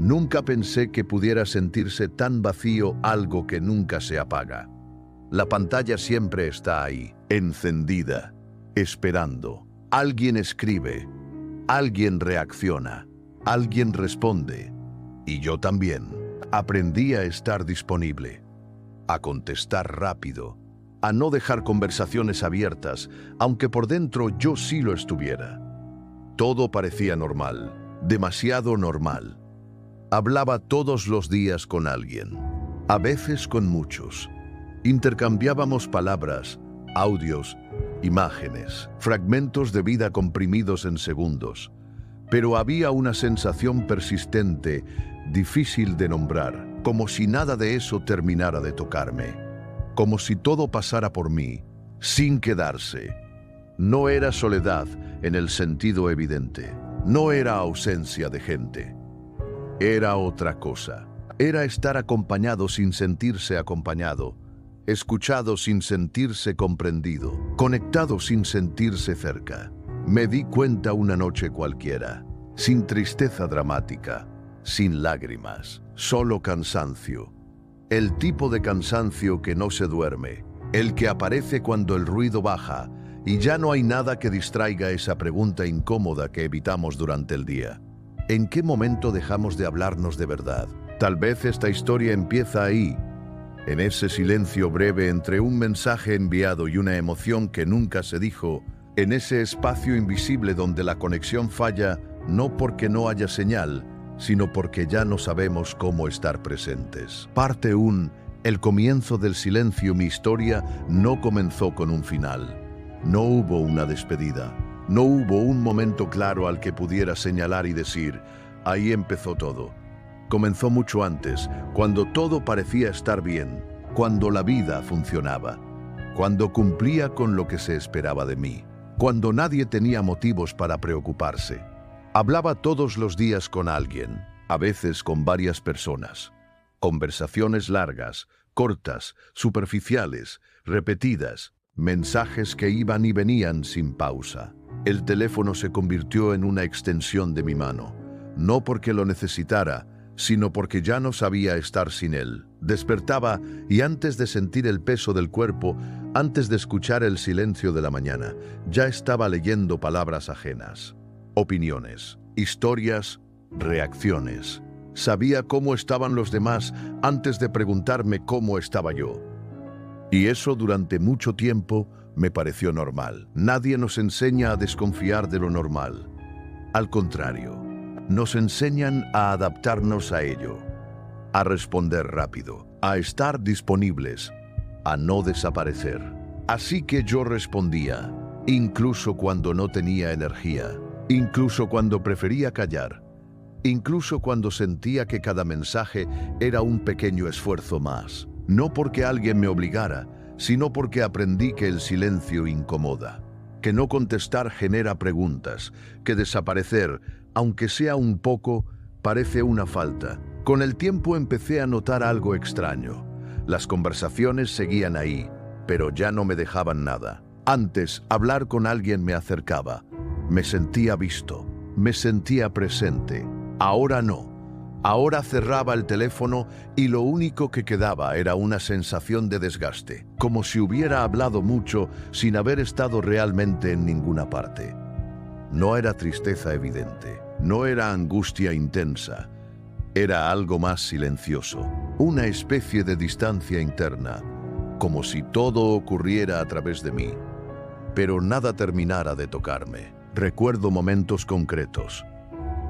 Nunca pensé que pudiera sentirse tan vacío algo que nunca se apaga. La pantalla siempre está ahí, encendida, esperando. Alguien escribe, alguien reacciona, alguien responde. Y yo también. Aprendí a estar disponible, a contestar rápido, a no dejar conversaciones abiertas, aunque por dentro yo sí lo estuviera. Todo parecía normal, demasiado normal. Hablaba todos los días con alguien, a veces con muchos. Intercambiábamos palabras, audios, imágenes, fragmentos de vida comprimidos en segundos. Pero había una sensación persistente, difícil de nombrar, como si nada de eso terminara de tocarme. Como si todo pasara por mí, sin quedarse. No era soledad en el sentido evidente. No era ausencia de gente. Era otra cosa. Era estar acompañado sin sentirse acompañado, escuchado sin sentirse comprendido, conectado sin sentirse cerca. Me di cuenta una noche cualquiera, sin tristeza dramática, sin lágrimas, solo cansancio. El tipo de cansancio que no se duerme, el que aparece cuando el ruido baja y ya no hay nada que distraiga esa pregunta incómoda que evitamos durante el día. ¿En qué momento dejamos de hablarnos de verdad? Tal vez esta historia empieza ahí, en ese silencio breve entre un mensaje enviado y una emoción que nunca se dijo, en ese espacio invisible donde la conexión falla, no porque no haya señal, sino porque ya no sabemos cómo estar presentes. Parte 1. El comienzo del silencio. Mi historia no comenzó con un final. No hubo una despedida. No hubo un momento claro al que pudiera señalar y decir, ahí empezó todo. Comenzó mucho antes, cuando todo parecía estar bien, cuando la vida funcionaba, cuando cumplía con lo que se esperaba de mí, cuando nadie tenía motivos para preocuparse. Hablaba todos los días con alguien, a veces con varias personas. Conversaciones largas, cortas, superficiales, repetidas, mensajes que iban y venían sin pausa. El teléfono se convirtió en una extensión de mi mano, no porque lo necesitara, sino porque ya no sabía estar sin él. Despertaba y antes de sentir el peso del cuerpo, antes de escuchar el silencio de la mañana, ya estaba leyendo palabras ajenas, opiniones, historias, reacciones. Sabía cómo estaban los demás antes de preguntarme cómo estaba yo. Y eso durante mucho tiempo me pareció normal. Nadie nos enseña a desconfiar de lo normal. Al contrario, nos enseñan a adaptarnos a ello, a responder rápido, a estar disponibles, a no desaparecer. Así que yo respondía, incluso cuando no tenía energía, incluso cuando prefería callar, incluso cuando sentía que cada mensaje era un pequeño esfuerzo más. No porque alguien me obligara, sino porque aprendí que el silencio incomoda, que no contestar genera preguntas, que desaparecer, aunque sea un poco, parece una falta. Con el tiempo empecé a notar algo extraño. Las conversaciones seguían ahí, pero ya no me dejaban nada. Antes, hablar con alguien me acercaba. Me sentía visto, me sentía presente. Ahora no. Ahora cerraba el teléfono y lo único que quedaba era una sensación de desgaste, como si hubiera hablado mucho sin haber estado realmente en ninguna parte. No era tristeza evidente, no era angustia intensa, era algo más silencioso, una especie de distancia interna, como si todo ocurriera a través de mí, pero nada terminara de tocarme. Recuerdo momentos concretos,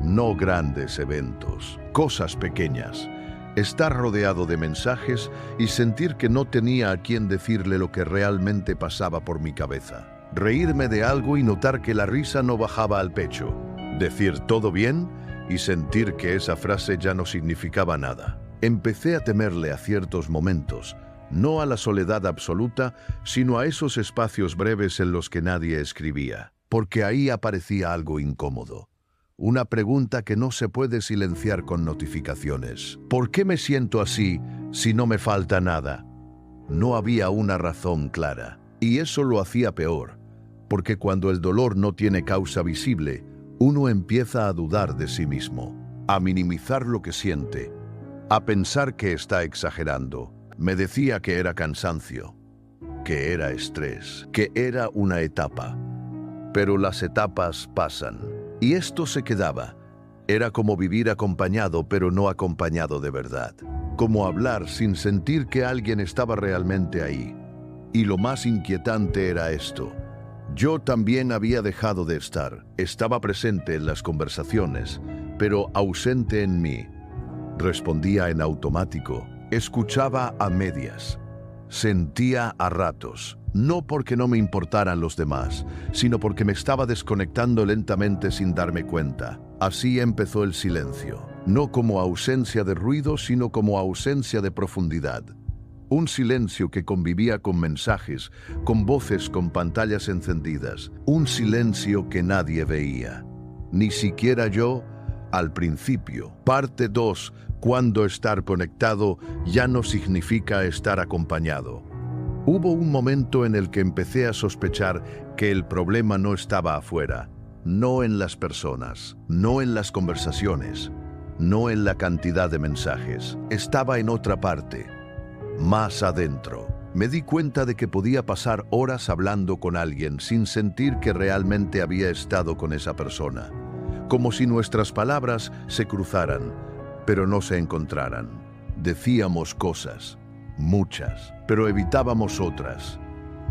no grandes eventos, cosas pequeñas. Estar rodeado de mensajes y sentir que no tenía a quién decirle lo que realmente pasaba por mi cabeza. Reírme de algo y notar que la risa no bajaba al pecho. Decir ¿todo bien? Y sentir que esa frase ya no significaba nada. Empecé a temerle a ciertos momentos, no a la soledad absoluta, sino a esos espacios breves en los que nadie escribía, porque ahí aparecía algo incómodo. Una pregunta que no se puede silenciar con notificaciones. ¿Por qué me siento así si no me falta nada? No había una razón clara. Y eso lo hacía peor, porque cuando el dolor no tiene causa visible, uno empieza a dudar de sí mismo. a minimizar lo que siente, a pensar que está exagerando. Me decía que era cansancio, que era estrés, que era una etapa. Pero las etapas pasan. Y esto se quedaba. Era como vivir acompañado, pero no acompañado de verdad. Como hablar sin sentir que alguien estaba realmente ahí. Y lo más inquietante era esto. Yo también había dejado de estar. Estaba presente en las conversaciones, pero ausente en mí. Respondía en automático. Escuchaba a medias. Sentía a ratos. No porque no me importaran los demás, sino porque me estaba desconectando lentamente sin darme cuenta. Así empezó el silencio. No como ausencia de ruido, sino como ausencia de profundidad. Un silencio que convivía con mensajes, con voces, con pantallas encendidas. Un silencio que nadie veía. Ni siquiera yo al principio. Parte 2. Cuando estar conectado ya no significa estar acompañado. Hubo un momento en el que empecé a sospechar que el problema no estaba afuera, no en las personas, no en las conversaciones, no en la cantidad de mensajes. Estaba en otra parte. Más adentro. Me di cuenta de que podía pasar horas hablando con alguien sin sentir que realmente había estado con esa persona. Como si nuestras palabras se cruzaran, pero no se encontraran. Decíamos cosas, muchas, pero evitábamos otras.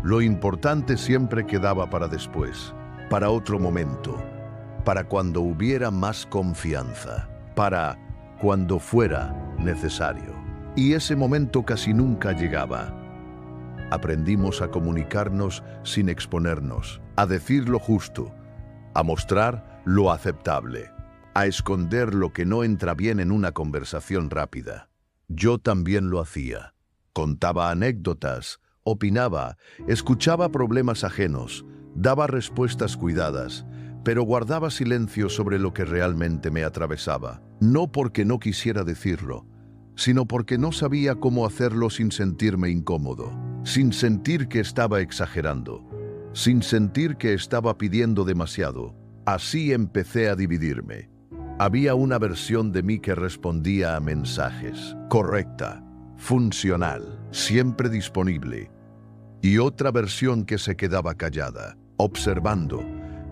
Lo importante siempre quedaba para después, para otro momento, para cuando hubiera más confianza, para cuando fuera necesario. Y ese momento casi nunca llegaba. Aprendimos a comunicarnos sin exponernos, a decir lo justo, a mostrar lo aceptable, a esconder lo que no entra bien en una conversación rápida. Yo también lo hacía. Contaba anécdotas, opinaba, escuchaba problemas ajenos, daba respuestas cuidadas, pero guardaba silencio sobre lo que realmente me atravesaba. No porque no quisiera decirlo, sino porque no sabía cómo hacerlo sin sentirme incómodo, sin sentir que estaba exagerando, sin sentir que estaba pidiendo demasiado. Así empecé a dividirme. Había una versión de mí que respondía a mensajes, correcta, funcional, siempre disponible, y otra versión que se quedaba callada, observando,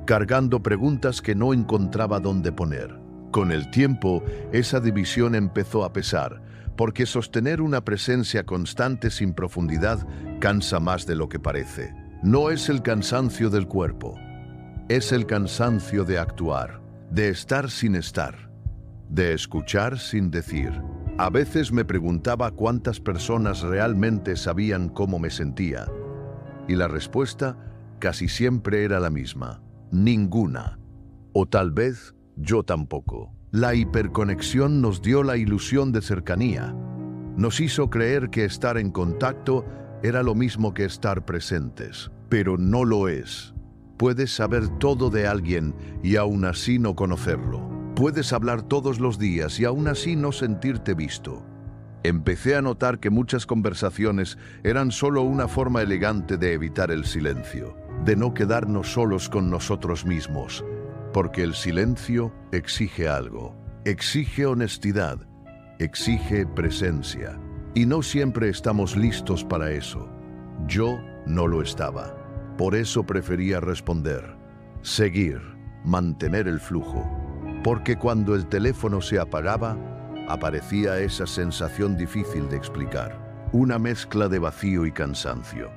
cargando preguntas que no encontraba dónde poner. Con el tiempo, esa división empezó a pesar, porque sostener una presencia constante sin profundidad cansa más de lo que parece. No es el cansancio del cuerpo, es el cansancio de actuar, de estar sin estar, de escuchar sin decir. A veces me preguntaba cuántas personas realmente sabían cómo me sentía, y la respuesta casi siempre era la misma: ninguna. O tal vez yo tampoco. La hiperconexión nos dio la ilusión de cercanía. Nos hizo creer que estar en contacto era lo mismo que estar presentes, pero no lo es. Puedes saber todo de alguien y aún así no conocerlo. Puedes hablar todos los días y aún así no sentirte visto. Empecé a notar que muchas conversaciones eran solo una forma elegante de evitar el silencio, de no quedarnos solos con nosotros mismos, porque el silencio exige algo, exige honestidad, exige presencia, y no siempre estamos listos para eso. Yo no lo estaba. Por eso prefería responder, seguir, mantener el flujo, porque cuando el teléfono se apagaba, aparecía esa sensación difícil de explicar, una mezcla de vacío y cansancio,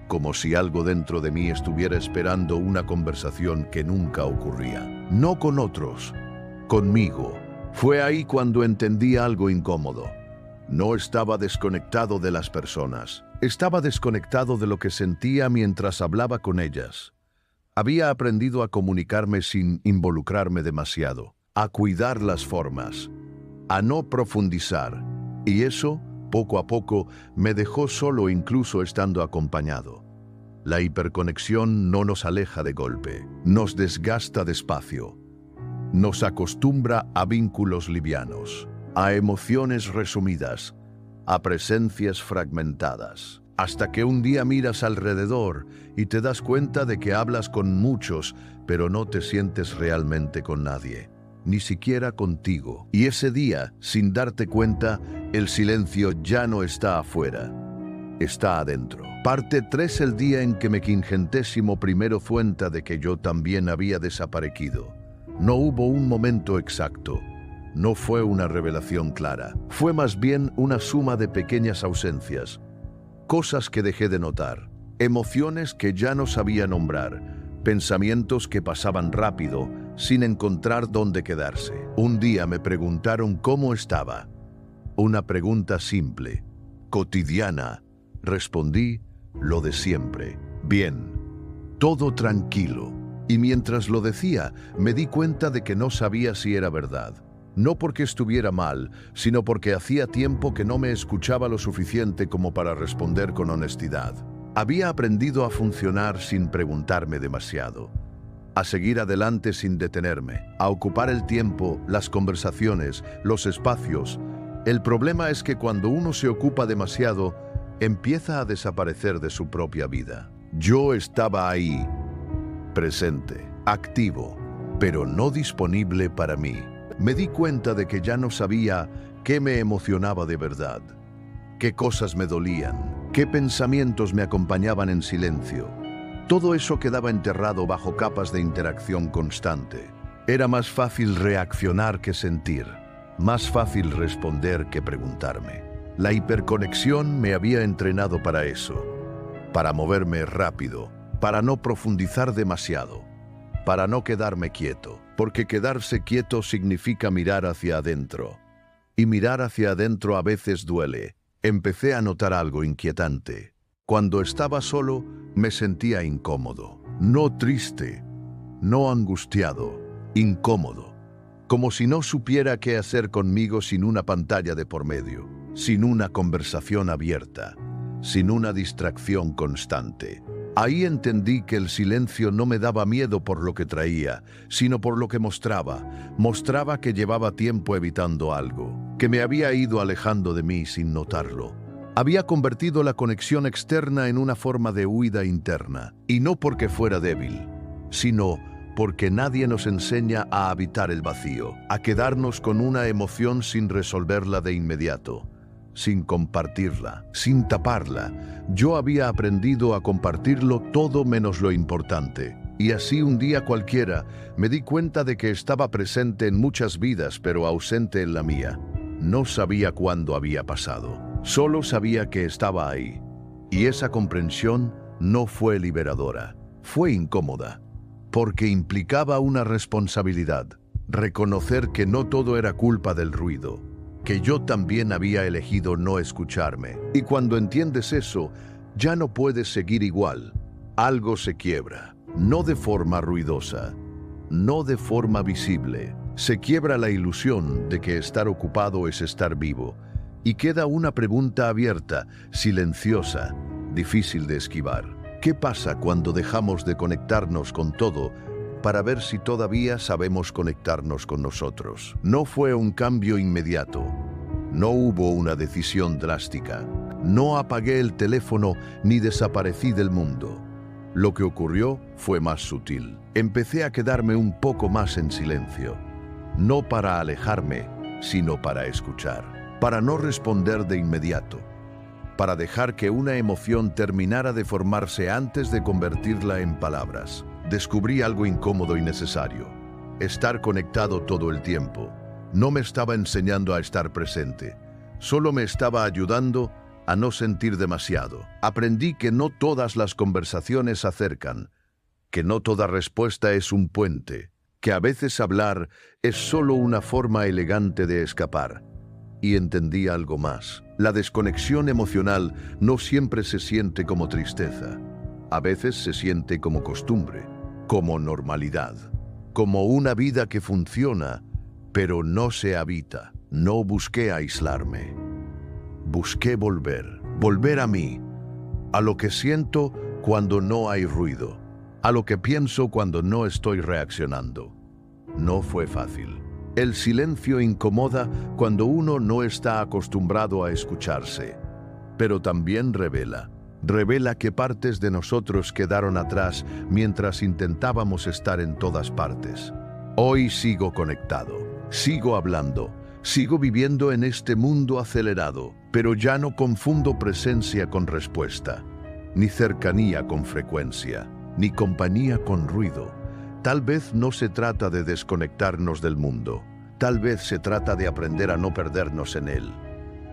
como si algo dentro de mí estuviera esperando una conversación que nunca ocurría. No con otros, conmigo. Fue ahí cuando entendí algo incómodo. No estaba desconectado de las personas, estaba desconectado de lo que sentía mientras hablaba con ellas. Había aprendido a comunicarme sin involucrarme demasiado, a cuidar las formas, a no profundizar, y eso, poco a poco, me dejó solo incluso estando acompañado. La hiperconexión no nos aleja de golpe, nos desgasta despacio, nos acostumbra a vínculos livianos, a emociones resumidas, a presencias fragmentadas, hasta que un día miras alrededor y te das cuenta de que hablas con muchos, pero no te sientes realmente con nadie. ni siquiera contigo. Y ese día, sin darte cuenta, el silencio ya no está afuera, está adentro. Parte 3: el día en que me 51º cuenta de que yo también había desaparecido. No hubo un momento exacto. No fue una revelación clara. Fue más bien una suma de pequeñas ausencias. Cosas que dejé de notar. Emociones que ya no sabía nombrar. Pensamientos que pasaban rápido, sin encontrar dónde quedarse. Un día me preguntaron cómo estaba. Una pregunta simple, cotidiana. Respondí lo de siempre. Bien. Todo tranquilo. Y mientras lo decía, me di cuenta de que no sabía si era verdad. No porque estuviera mal, sino porque hacía tiempo que no me escuchaba lo suficiente como para responder con honestidad. Había aprendido a funcionar sin preguntarme demasiado, a seguir adelante sin detenerme, a ocupar el tiempo, las conversaciones, los espacios. El problema es que cuando uno se ocupa demasiado, empieza a desaparecer de su propia vida. Yo estaba ahí, presente, activo, pero no disponible para mí. Me di cuenta de que ya no sabía qué me emocionaba de verdad, qué cosas me dolían, qué pensamientos me acompañaban en silencio. Todo eso quedaba enterrado bajo capas de interacción constante. Era más fácil reaccionar que sentir, más fácil responder que preguntarme. La hiperconexión me había entrenado para eso, para moverme rápido, para no profundizar demasiado, para no quedarme quieto, porque quedarse quieto significa mirar hacia adentro. Y mirar hacia adentro a veces duele. Empecé a notar algo inquietante. Cuando estaba solo, me sentía incómodo. No triste, no angustiado, incómodo. Como si no supiera qué hacer conmigo sin una pantalla de por medio, sin una conversación abierta, sin una distracción constante. Ahí entendí que el silencio no me daba miedo por lo que traía, sino por lo que mostraba. Mostraba que llevaba tiempo evitando algo, que me había ido alejando de mí sin notarlo. Había convertido la conexión externa en una forma de huida interna, y no porque fuera débil, sino porque nadie nos enseña a habitar el vacío, a quedarnos con una emoción sin resolverla de inmediato, sin compartirla, sin taparla. Yo había aprendido a compartirlo todo menos lo importante. Y así un día cualquiera me di cuenta de que estaba presente en muchas vidas, pero ausente en la mía. No sabía cuándo había pasado. Solo sabía que estaba ahí. Y esa comprensión no fue liberadora. Fue incómoda, porque implicaba una responsabilidad. Reconocer que no todo era culpa del ruido, que yo también había elegido no escucharme. Y cuando entiendes eso, ya no puedes seguir igual. Algo se quiebra, no de forma ruidosa, no de forma visible. Se quiebra la ilusión de que estar ocupado es estar vivo. Y queda una pregunta abierta, silenciosa, difícil de esquivar. ¿Qué pasa cuando dejamos de conectarnos con todo para ver si todavía sabemos conectarnos con nosotros? No fue un cambio inmediato. No hubo una decisión drástica. No apagué el teléfono ni desaparecí del mundo. Lo que ocurrió fue más sutil. Empecé a quedarme un poco más en silencio. No para alejarme, sino para escuchar. Para no responder de inmediato. Para dejar que una emoción terminara de formarse antes de convertirla en palabras. Descubrí algo incómodo y necesario. Estar conectado todo el tiempo no me estaba enseñando a estar presente. Solo me estaba ayudando a no sentir demasiado. Aprendí que no todas las conversaciones acercan, que no toda respuesta es un puente, que a veces hablar es solo una forma elegante de escapar. Y entendí algo más. La desconexión emocional no siempre se siente como tristeza. A veces se siente como costumbre, como normalidad, como una vida que funciona, pero no se habita. No busqué aislarme. Busqué volver a mí, a lo que siento cuando no hay ruido, a lo que pienso cuando no estoy reaccionando. No fue fácil. El silencio incomoda cuando uno no está acostumbrado a escucharse, pero también revela que partes de nosotros quedaron atrás mientras intentábamos estar en todas partes. Hoy sigo conectado, sigo hablando, sigo viviendo en este mundo acelerado, pero ya no confundo presencia con respuesta, ni cercanía con frecuencia, ni compañía con ruido. Tal vez no se trata de desconectarnos del mundo, tal vez se trata de aprender a no perdernos en él.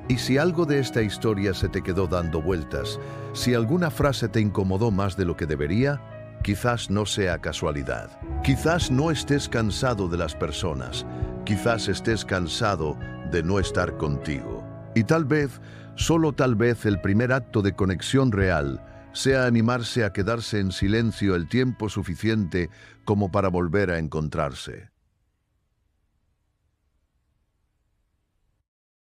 Y si algo de esta historia se te quedó dando vueltas, si alguna frase te incomodó más de lo que debería, quizás no sea casualidad. Quizás no estés cansado de las personas, quizás estés cansado de no estar contigo. Y tal vez, solo tal vez, el primer acto de conexión real sea animarse a quedarse en silencio el tiempo suficiente como para volver a encontrarse.